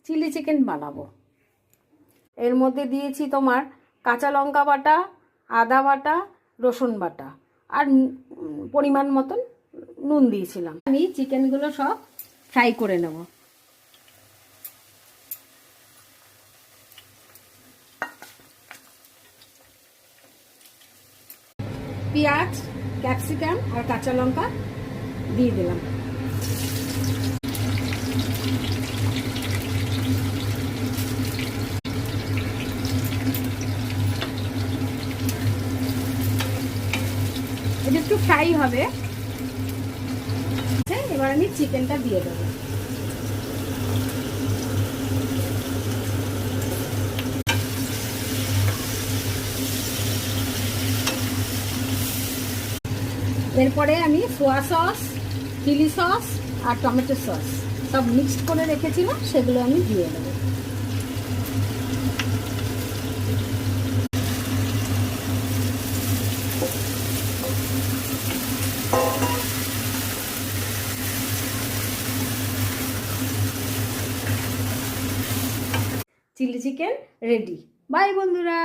Chilli chicken বানাবো। এর মধ্যে দিয়েছি তোমার কাঁচা লঙ্কা বাটা, আদা বাটা, রসুন বাটা আর পরিমাণ মতন নুন দিয়েছিলাম। আমি চিকেনগুলো সব ফ্রাই করে নেব। পেঁয়াজ, ক্যাপসিকাম আর কাঁচা লঙ্কা দিয়ে দিলাম। এটা একটু ফ্রাই হবে। এবার আমি চিকেনটা দিয়ে দেবো। এরপরে আমি সোয়া সস, চিলি সস আর টমেটো সস সব মিক্সড করে রেখেছিলাম, সেগুলো আমি দিয়ে দেবো। Chilli chicken ready. বাই বন্ধুরা।